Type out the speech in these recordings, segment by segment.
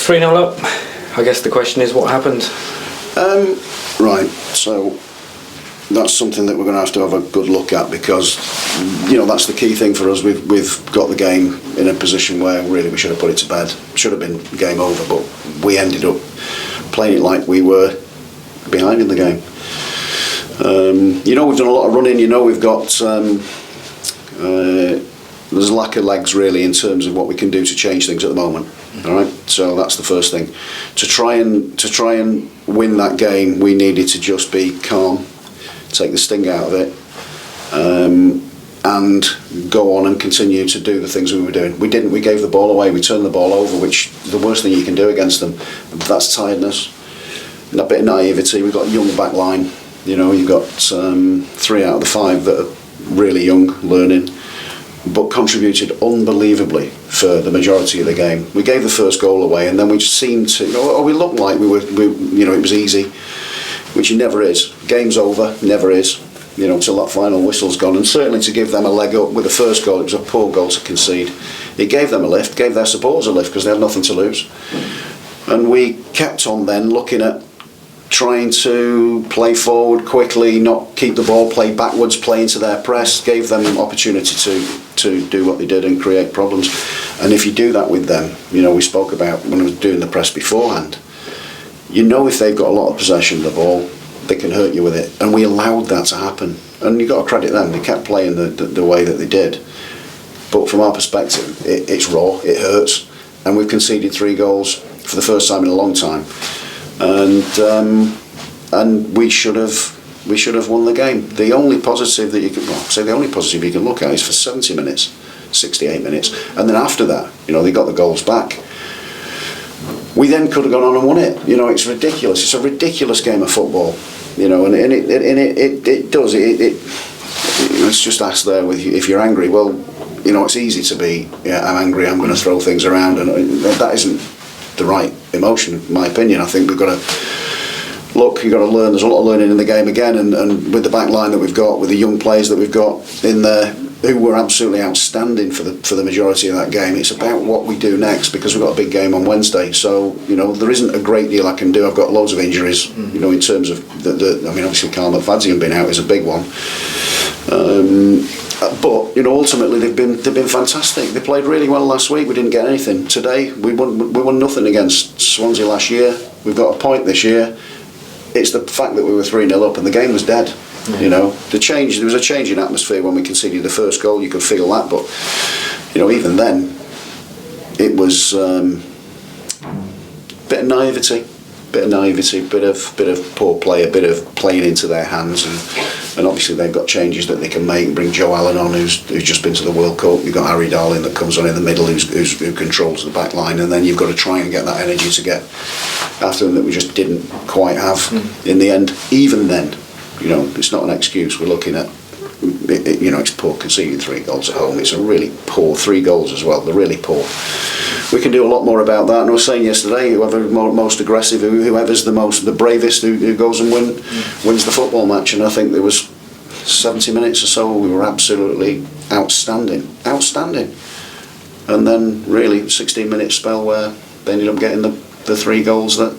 3-0 up. I guess the question is, what happened? Right, so that's something that we're going to have a good look at, because that's the key thing for us. We've got the game in a position where really we should have put it to bed. Should have been game over, but we ended up playing it like we were behind in the game. We've done a lot of running. We've got there's a lack of legs really in terms of what we can do to change things at the moment. All right, so that's the first thing. To try and win that game, we needed to just be calm, take the sting out of it, and go on and continue to do the things we were doing. We didn't. We gave the ball away. We turned the ball over, which is the worst thing you can do against them. That's tiredness, and a bit of naivety. We've got a young back line. You've got 3 out of the 5 that are really young, learning, but contributed unbelievably for the majority of the game. We gave the first goal away, and then we just seemed to, we looked like we it was easy, which it never is. Game's over, never is, till that final whistle's gone. And certainly to give them a leg up with the first goal, it was a poor goal to concede. It gave them a lift, gave their supporters a lift, because they had nothing to lose. And we kept on then looking at trying to play forward quickly, not keep the ball, play backwards, play into their press, gave them an opportunity to do what they did and create problems. And if you do that with them, we spoke about when I was doing the press beforehand, if they've got a lot of possession of the ball, they can hurt you with it. And we allowed that to happen. And you've got to credit them, they kept playing the way that they did. But from our perspective, it's raw, it hurts. And we've conceded 3 goals for the first time in a long time. And we should have won the game. The only positive that you can look at is for 70 minutes, 68 minutes, and then after that, they got the goals back. We then could have gone on and won it. It's ridiculous. It's a ridiculous game of football. And it does. It's just asked there with if you're angry. Well, it's easy to be. Yeah, I'm angry. I'm going to throw things around, and that isn't the right emotion, in my opinion. I think we've got to look. You've got to learn. There's a lot of learning in the game again, and with the back line that we've got, with the young players that we've got in there, who were absolutely outstanding for the majority of that game. It's about what we do next, because we've got a big game on Wednesday. So there isn't a great deal I can do. I've got loads of injuries. In terms of obviously Carl McFadzean being out is a big one. But ultimately they've been fantastic. They played really well last week. We didn't get anything. Today we won nothing against Swansea last year. We've got a point this year. It's the fact that we were 3-0 up and the game was dead. There was a change in atmosphere when we conceded the first goal. You could feel that, but even then it was bit of naivety, bit of poor play, a bit of playing into their hands, and obviously they've got changes that they can make. Bring Joe Allen on, who's just been to the World Cup. You've got Harry Darling that comes on in the middle, who controls the back line, and then you've got to try and get that energy to get after them that we just didn't quite have in the end. Even then, it's not an excuse. We're looking at it's poor conceding 3 goals at home. It's a really poor 3 goals as well. They're really poor. We can do a lot more about that. And I was saying yesterday, whoever's most aggressive, whoever's the bravest, who goes and wins the football match. And I think there was 70 minutes or so we were absolutely outstanding. And then really 16-minute spell where they ended up getting the 3 goals that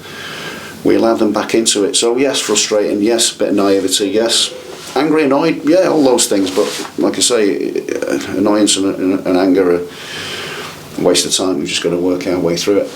we allowed them back into it. So yes, frustrating. Yes, a bit of naivety. Yes, angry, annoyed. Yeah, all those things. But like I say, annoyance and anger are a waste of time. We've just got to work our way through it.